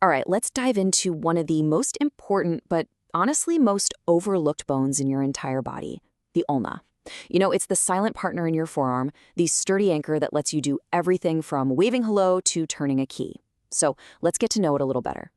All right, let's dive into one of the most important, but honestly most overlooked bones in your entire body, the ulna. It's the silent partner in your forearm, the sturdy anchor that lets you do everything from waving hello to turning a key. So let's get to know it a little better.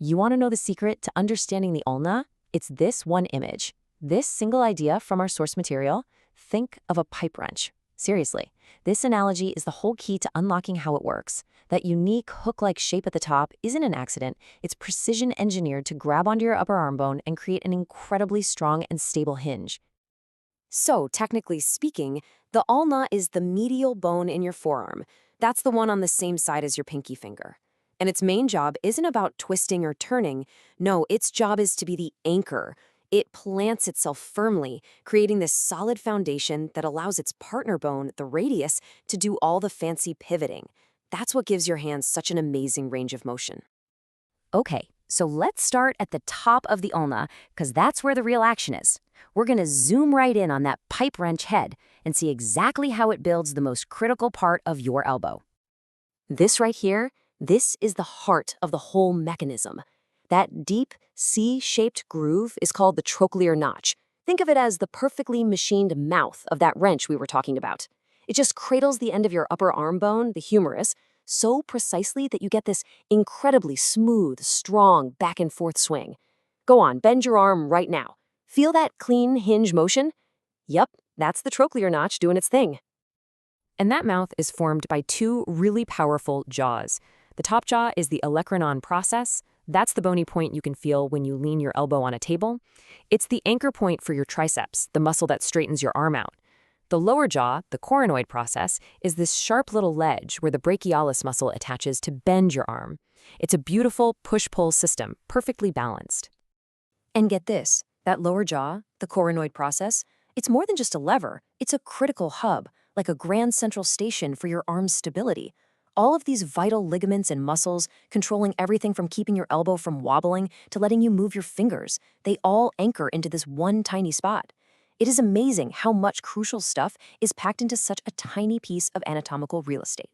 You want to know the secret to understanding the ulna? It's this one image. This single idea from our source material. Think of a pipe wrench. Seriously, this analogy is the whole key to unlocking how it works. That unique hook-like shape at the top isn't an accident. It's precision engineered to grab onto your upper arm bone and create an incredibly strong and stable hinge. So, technically speaking, the ulna is the medial bone in your forearm. That's the one on the same side as your pinky finger. And its main job isn't about twisting or turning. No, its job is to be the anchor. It plants itself firmly, creating this solid foundation that allows its partner bone, the radius, to do all the fancy pivoting. That's what gives your hands such an amazing range of motion. Okay, so let's start at the top of the ulna, because that's where the real action is. We're going to zoom right in on that pipe wrench head and see exactly how it builds the most critical part of your elbow. This right here, this is the heart of the whole mechanism. That deep, C-shaped groove is called the trochlear notch. Think of it as the perfectly machined mouth of that wrench we were talking about. It just cradles the end of your upper arm bone, the humerus, so precisely that you get this incredibly smooth, strong back and forth swing. Go on, bend your arm right now. Feel that clean hinge motion? Yep, that's the trochlear notch doing its thing. And that mouth is formed by two really powerful jaws. The top jaw is the olecranon process. That's the bony point you can feel when you lean your elbow on a table. It's the anchor point for your triceps, the muscle that straightens your arm out. The lower jaw, the coronoid process, is this sharp little ledge where the brachialis muscle attaches to bend your arm. It's a beautiful push-pull system, perfectly balanced. And get this, that lower jaw, the coronoid process, it's more than just a lever. It's a critical hub, like a grand central station for your arm's stability. All of these vital ligaments and muscles, controlling everything from keeping your elbow from wobbling to letting you move your fingers, they all anchor into this one tiny spot. It is amazing how much crucial stuff is packed into such a tiny piece of anatomical real estate.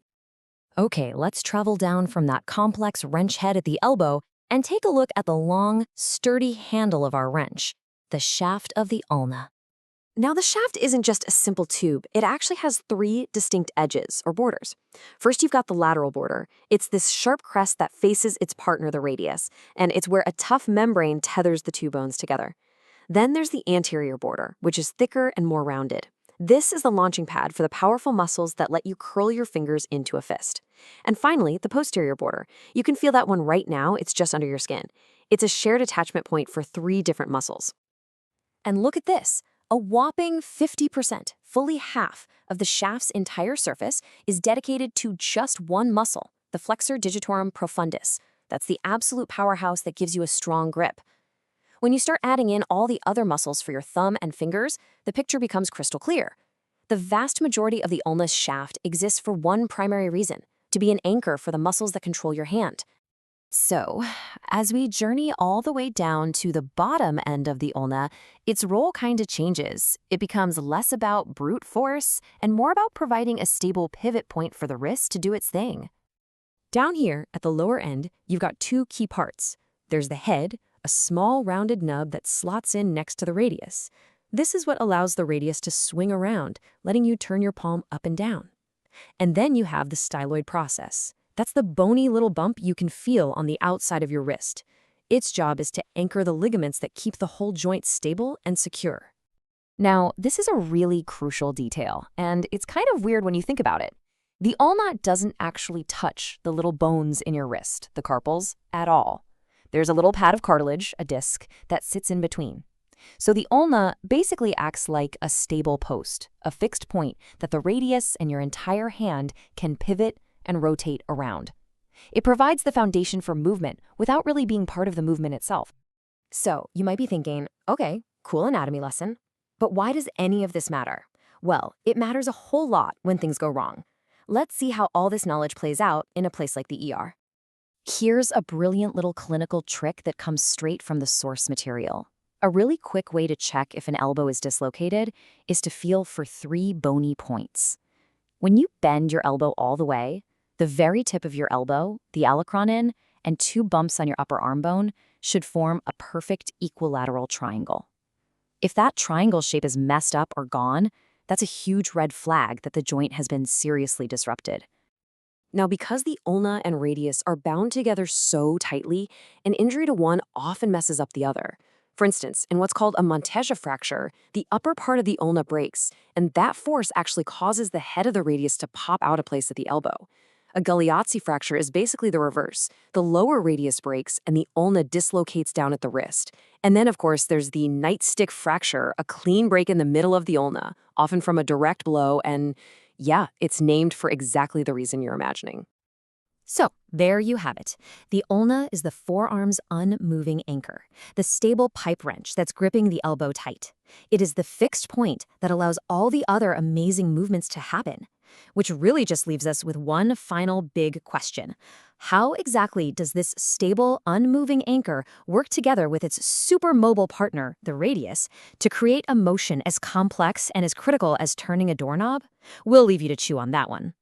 Okay, let's travel down from that complex wrench head at the elbow and take a look at the long, sturdy handle of our wrench, the shaft of the ulna. Now, the shaft isn't just a simple tube. It actually has three distinct edges, or borders. First, you've got the lateral border. It's this sharp crest that faces its partner, the radius, and it's where a tough membrane tethers the two bones together. Then there's the anterior border, which is thicker and more rounded. This is the launching pad for the powerful muscles that let you curl your fingers into a fist. And finally, the posterior border. You can feel that one right now, it's just under your skin. It's a shared attachment point for three different muscles. And look at this. A whopping 50%, fully half, of the shaft's entire surface is dedicated to just one muscle, the flexor digitorum profundus. That's the absolute powerhouse that gives you a strong grip. When you start adding in all the other muscles for your thumb and fingers, the picture becomes crystal clear. The vast majority of the ulna's shaft exists for one primary reason, to be an anchor for the muscles that control your hand. So, as we journey all the way down to the bottom end of the ulna, its role kind of changes. It becomes less about brute force and more about providing a stable pivot point for the wrist to do its thing. Down here, at the lower end, you've got two key parts. There's the head, a small rounded nub that slots in next to the radius. This is what allows the radius to swing around, letting you turn your palm up and down. And then you have the styloid process. That's the bony little bump you can feel on the outside of your wrist. Its job is to anchor the ligaments that keep the whole joint stable and secure. Now, this is a really crucial detail, and it's kind of weird when you think about it. The ulna doesn't actually touch the little bones in your wrist, the carpals, at all. There's a little pad of cartilage, a disc, that sits in between. So the ulna basically acts like a stable post, a fixed point that the radius and your entire hand can pivot and rotate around. It provides the foundation for movement without really being part of the movement itself. So, you might be thinking, okay, cool anatomy lesson, but why does any of this matter? Well, it matters a whole lot when things go wrong. Let's see how all this knowledge plays out in a place like the ER. Here's a brilliant little clinical trick that comes straight from the source material. A really quick way to check if an elbow is dislocated is to feel for three bony points. When you bend your elbow all the way, the very tip of your elbow, the olecranon, and 2 bumps on your upper arm bone should form a perfect equilateral triangle. If that triangle shape is messed up or gone, that's a huge red flag that the joint has been seriously disrupted. Now, because the ulna and radius are bound together so tightly, an injury to one often messes up the other. For instance, in what's called a Monteja fracture, the upper part of the ulna breaks, and that force actually causes the head of the radius to pop out of place at the elbow. A Galeazzi fracture is basically the reverse. The lower radius breaks, and the ulna dislocates down at the wrist. And then, of course, there's the nightstick fracture, a clean break in the middle of the ulna, often from a direct blow, and yeah, it's named for exactly the reason you're imagining. So, there you have it. The ulna is the forearm's unmoving anchor, the stable pipe wrench that's gripping the elbow tight. It is the fixed point that allows all the other amazing movements to happen. Which really just leaves us with one final big question. How exactly does this stable, unmoving anchor work together with its super mobile partner, the radius, to create a motion as complex and as critical as turning a doorknob? We'll leave you to chew on that one.